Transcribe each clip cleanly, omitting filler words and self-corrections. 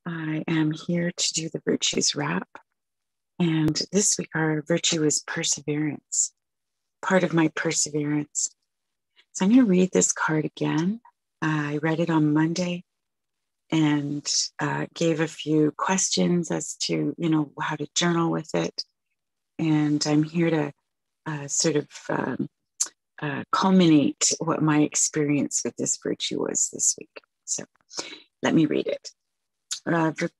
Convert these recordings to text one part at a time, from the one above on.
I am here to do the virtues wrap. And this week, our virtue is perseverance, part of my perseverance. So I'm going to read this card again. I read it on Monday and gave a few questions as to, how to journal with it. And I'm here to culminate what my experience with this virtue was this week. So let me read it.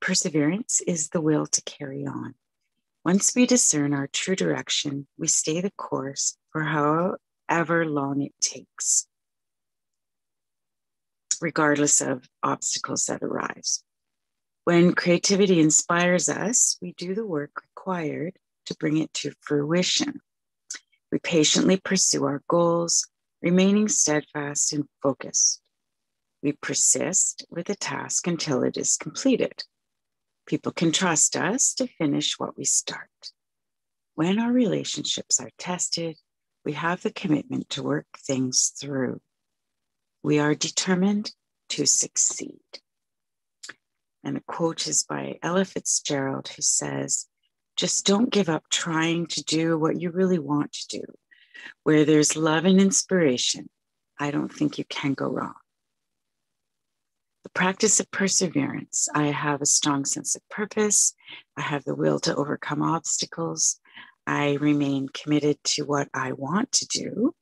Perseverance is the will to carry on. Once we discern our true direction, we stay the course for however long it takes, regardless of obstacles that arise. When creativity inspires us, we do the work required to bring it to fruition. We patiently pursue our goals, remaining steadfast and focused. We persist with a task until it is completed. People can trust us to finish what we start. When our relationships are tested, we have the commitment to work things through. We are determined to succeed. And a quote is by Ella Fitzgerald, who says, "Just don't give up trying to do what you really want to do. Where there's love and inspiration, I don't think you can go wrong." The practice of perseverance. I have a strong sense of purpose. I have the will to overcome obstacles. I remain committed to what I want to do.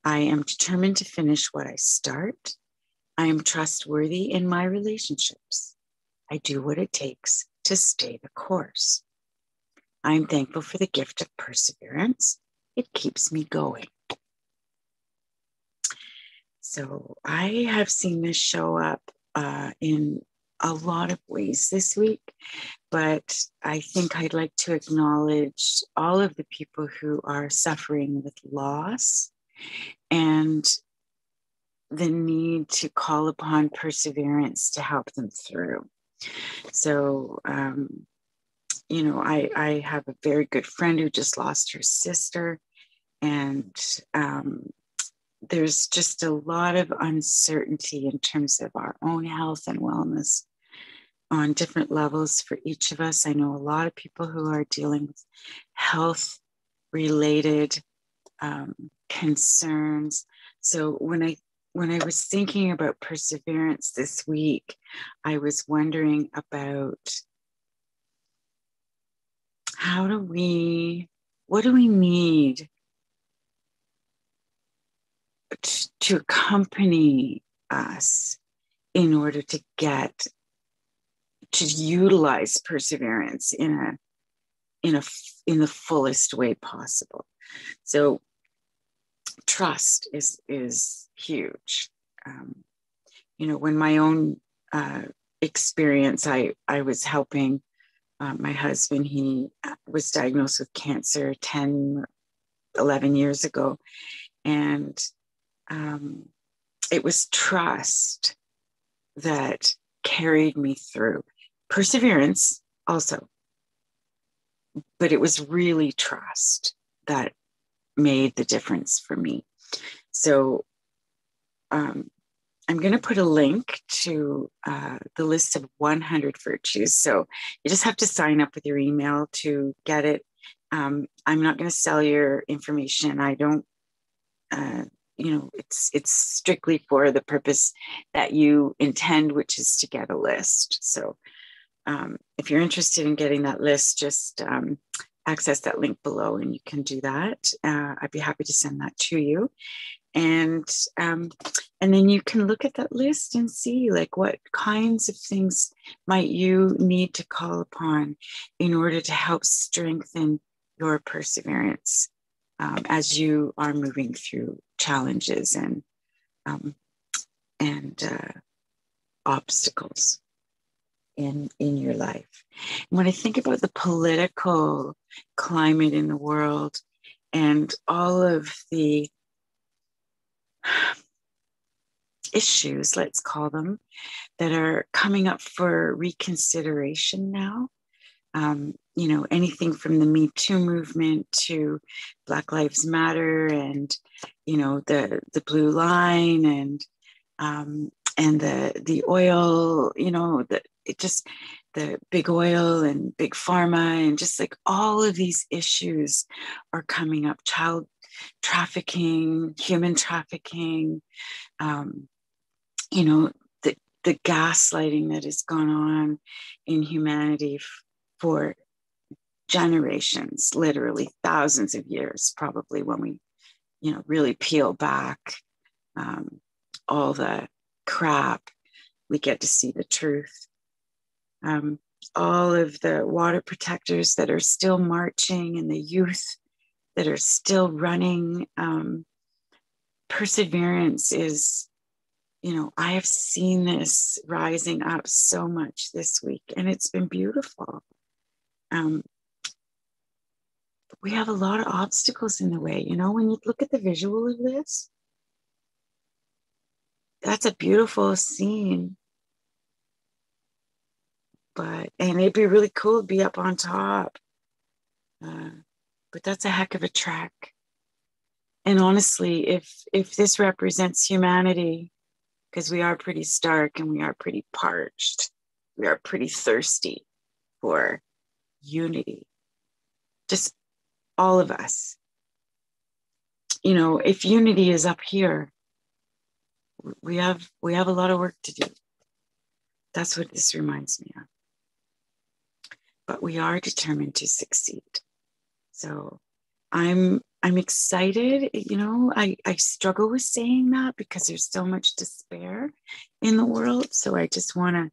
I am determined to finish what I start. I am trustworthy in my relationships. I do what it takes to stay the course. I am thankful for the gift of perseverance. It keeps me going. So I have seen this show up in a lot of ways this week, but I think I'd like to acknowledge all of the people who are suffering with loss and the need to call upon perseverance to help them through. So, I have a very good friend who just lost her sister, and there's just a lot of uncertainty in terms of our own health and wellness on different levels for each of us. I know a lot of people who are dealing with health-related concerns. So when I was thinking about perseverance this week, I was wondering about what do we need to accompany us in order to utilize perseverance in the fullest way possible. So trust is huge. When my own experience, I was helping my husband. He was diagnosed with cancer 10, 11 years ago. And it was trust that carried me through. Perseverance also. But it was really trust that made the difference for me. So I'm going to put a link to the list of 100 virtues. So you just have to sign up with your email to get it. I'm not going to sell your information. I don't, it's strictly for the purpose that you intend, which is to get a list. So if you're interested in getting that list, just access that link below and you can do that. I'd be happy to send that to you. And then you can look at that list and see like what kinds of things might you need to call upon in order to help strengthen your perseverance as you are moving through challenges and obstacles in your life. And when I think about the political climate in the world and all of the issues, let's call them, that are coming up for reconsideration now, anything from the Me Too movement to Black Lives Matter and, the blue line and and the oil, the big oil and big pharma, and just like all of these issues are coming up. Child trafficking, human trafficking, you know, the gaslighting that has gone on in humanity for generations, literally thousands of years, probably, when we, really peel back all the crap, we get to see the truth. All of the water protectors that are still marching and the youth that are still running. Perseverance is, I have seen this rising up so much this week, and it's been beautiful. We have a lot of obstacles in the way. When you look at the visual of this, that's a beautiful scene. And it'd be really cool to be up on top. But that's a heck of a trek. And honestly, if this represents humanity, because we are pretty stark and we are pretty parched, we are pretty thirsty for unity, just all of us. If unity is up here, we have a lot of work to do. That's what this reminds me of. But we are determined to succeed. So I'm excited. I struggle with saying that because there's so much despair in the world. So I just want to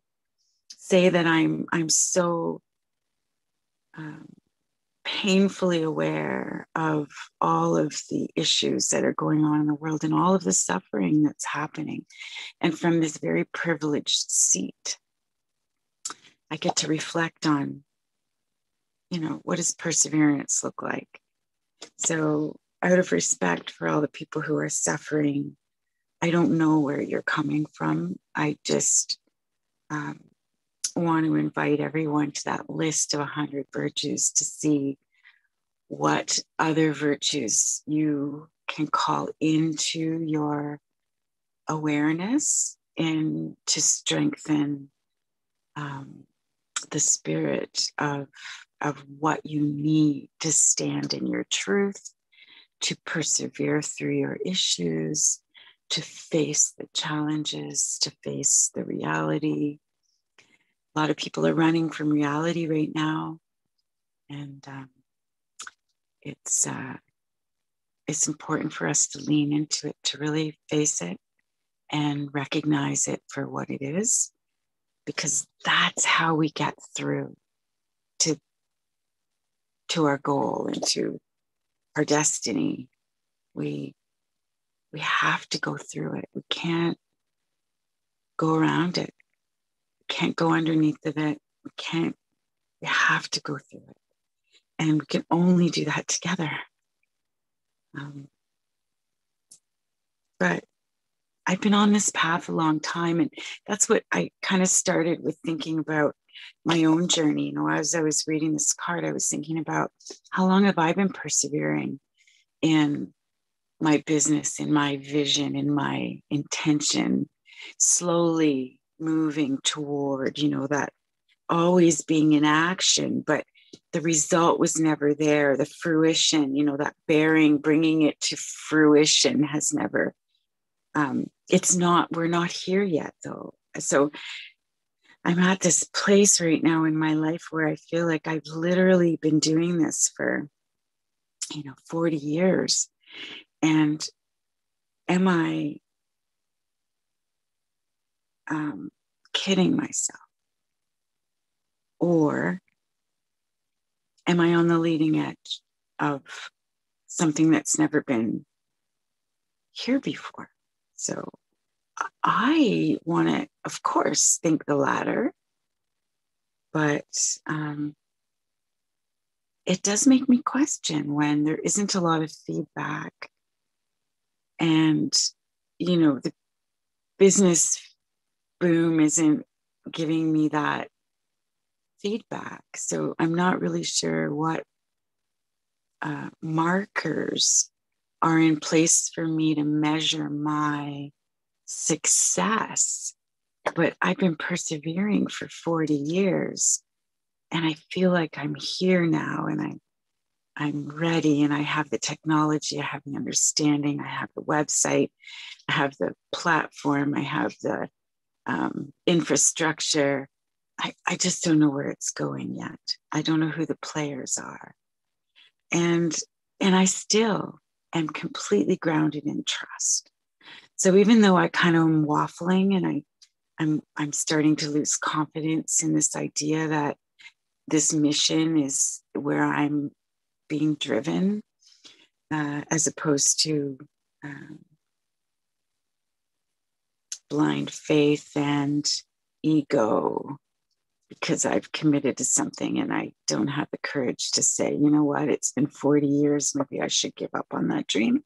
say that I'm so painfully aware of all of the issues that are going on in the world and all of the suffering that's happening. And from this very privileged seat, I get to reflect on, what does perseverance look like? So out of respect for all the people who are suffering, I don't know where you're coming from. I just want to invite everyone to that list of 100 virtues to see what other virtues you can call into your awareness and to strengthen the spirit of what you need to stand in your truth, to persevere through your issues, to face the challenges, to face the reality. A lot of people are running from reality right now, and it's important for us to lean into it, to really face it and recognize it for what it is, because that's how we get through to our goal and to our destiny. We have to go through it. We can't go around it. We can't go underneath of it. We have to go through it. And we can only do that together. But I've been on this path a long time, and that's what I kind of started with, thinking about my own journey. As I was reading this card, I was thinking about how long have I been persevering in my business, in my vision, in my intention, slowly moving toward, that always being in action, but the result was never there. The fruition, that bringing it to fruition has never, we're not here yet though. So I'm at this place right now in my life where I feel like I've literally been doing this for, 40 years. And am I kidding myself? Or am I on the leading edge of something that's never been here before? So I want to, of course, think the latter, but it does make me question when there isn't a lot of feedback, and, the business boom isn't giving me that feedback. So I'm not really sure what markers are in place for me to measure my success But I've been persevering for 40 years, and I feel like I'm here now, and I'm ready, and I have the technology, I have the understanding, I have the website, I have the platform, I have the infrastructure. I just don't know where it's going yet. I don't know who the players are. And I still am completely grounded in trust. So even though I kind of am waffling and I'm starting to lose confidence in this idea that this mission is where I'm being driven, as opposed to blind faith and ego, because I've committed to something and I don't have the courage to say, you know what, it's been 40 years, maybe I should give up on that dream.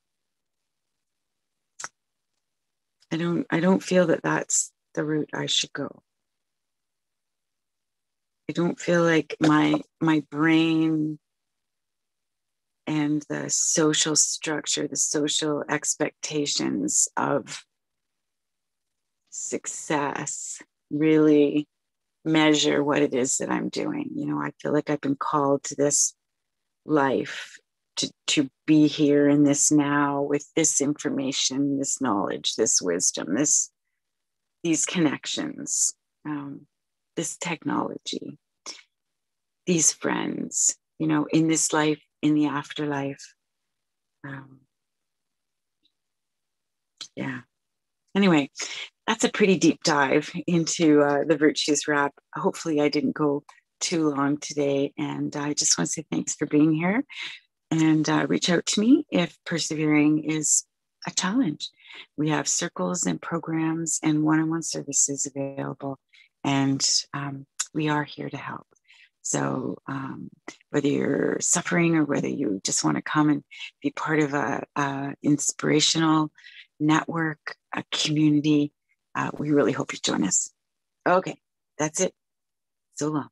I don't feel that that's the route I should go. I don't feel like my brain and the social structure, the social expectations of success really measure what it is that I'm doing. You know, I feel like I've been called to this life to be here in this now with this information, this knowledge, this wisdom, these connections, this technology, these friends, you know, in this life, in the afterlife. Yeah. Anyway, that's a pretty deep dive into the virtues wrap. Hopefully I didn't go too long today. And I just want to say thanks for being here, and reach out to me if persevering is a challenge. We have circles and programs and one-on-one services available, and we are here to help. So whether you're suffering or whether you just want to come and be part of a inspirational network, a community, we really hope you join us. Okay, that's it. So long.